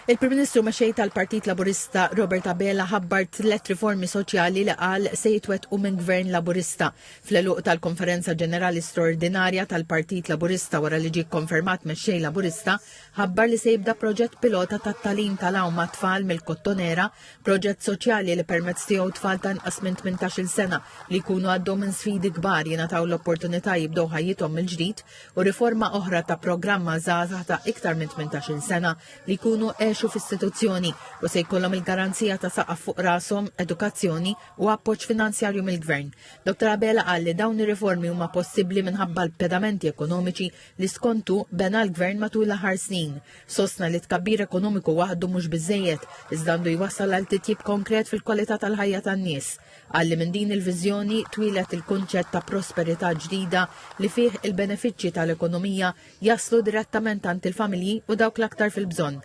Il-Prim Ministru mexxej tal-Partit Laburista Robert Abela ħabbar 3 riformi soċjali li qal se jitwettqu minn Gvern Laburista. Fl-għeluq tal-Konferenza Ġenerali Straordinarja tal-Partit Laburista wara li ġie konfermat mexxej Laburista, ħabbar li se jibda proġett pilota tat-tagħlim tal-awma tfal mill-Kottonera, proġett soċjali li permezz tiegħu tfal ta' inqas minn 18-il sena li jkunu għaddew minn sfidi kbar jingħataw l-opportunità jibdew ħajjithom mill-ġdid u riforma oħra ta' programma żgħażagħ ta' iktar minn 18-il sena li jkunu f'istituzzjoni u se jkollhom il-garanzija ta' saqaf fuq rashom, edukazzjoni u appoġġ finanzjarju mill-Gvern. Dr. Abela qal li dawn ir-riformi huma possibbli minħabba l-pedamenti ekonomiċi li skontu bena l-Gvern matul l-aħħar snin. Sostna li tkabbir ekonomiku waħdu mhux biżejjed, iżda għandu jwassal għal titjib konkret fil-kwalità tal-ħajja tan-nies. Qal li minn din il-viżjoni twilet il-kunċett ta' prosperità ġdida li fih il-benefiċċji tal-ekonomija jaslu direttament għand il-familji u dawk l-aktar fil-bżonn.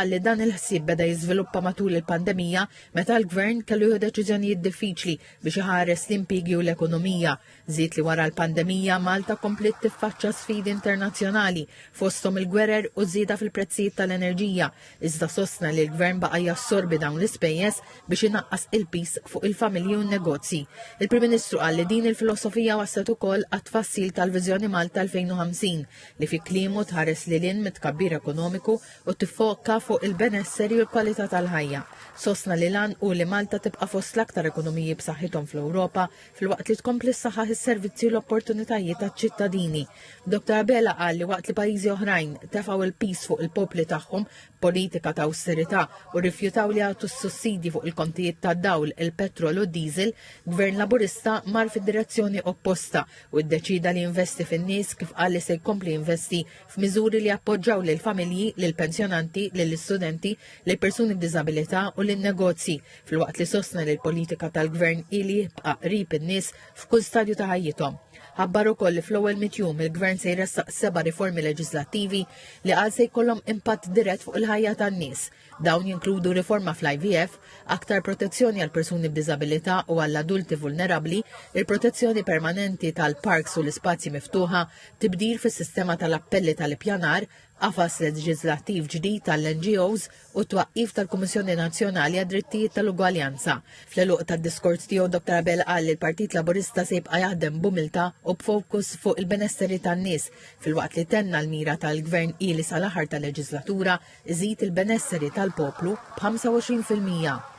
Li dan il-ħsieb beda jiżviluppa matul il-pandemija meta l-Gvern kellu jieħu deċiżjonijiet diffiċli biex iħares l-impjegi u l-ekonomija. Żied li wara l-pandemija Malta komplet tiffaċċa sfidi internazzjonali fosthom il-gwerer u żieda fil-prezzijiet tal-enerġija. Iżda sostna li l-Gvern baqa' jassorbi dawn l-ispejjeż biex inaqqas il-pis fuq il-familji u n-negozji. Il-Prim Ministru qal li din il-filosofija waslet ukoll għat-tfassil tal-Viżjoni Malta 2050 li fi kliemu tħares lilin mit-tkabbir ekonomiku u tiffoka fuq il-benesseri u l-kwalità tal-ħajja. Sostna li lan u li Malta tibqa' fost l-aktar ekonomiji b'saħħithom fl-Ewropa filwaqt li tkompli ssaħħaħ is-servizzi u l-opportunitajiet taċ-ċittadini. Dr. Abela qal li waqt li pajjiżi oħrajn tefgħu il-pis fuq il-popli tagħhom politika ta' awsterità u rrifjutaw li għatu s-sussidji fuq il-kontijiet tad-dawl, il-petrol u d-diesel, Gvern Laburista mar fid-direzzjoni opposta u ddeċida li investi fin-nies kif qal li se jkompli investi f'miżuri li appoġġaw lil familji, lil pensjonanti, lill-istudenti, lill persuni b'diżabilità u lin-negozji filwaqt li sostna li l-politika tal-Gvern ili jibqa' qrib in-nies f'kull stadju ta' ħajjithom. Ħabbar ukoll li fl-ewwel mitjum il-Gvern se jressaq 7 riformi leġislattivi li qal se jkollhom impatt dirett fuq il-ħajja tan-nies. Dawn jinkludu riforma fl-IVF, aktar protezzjoni għal persuni b'diżabilità u għall adulti vulnerabbli, il-protezzjoni permanenti tal-parks u l-ispazji miftuħa, tibdil fis-sistema tal-appelli tal-ippjanar, qafas leġislattiv ġdid tal-NGOs u twaqqif tal-Kummissjoni Nazzjonali għad-Drittijiet tal-Ugwaljanza. Fl-għeluq tad-diskors tiegħu Dr. Abela qal li l-Partit Laburista se jibqa' jaħdem b'umiltà u b'fokus fuq il-benesseri tan-nies filwaqt li tenna l-mira tal-Gvern ili sal-aħħar tal-leġislatura iżid il-benesseri tal-poplu b'25%.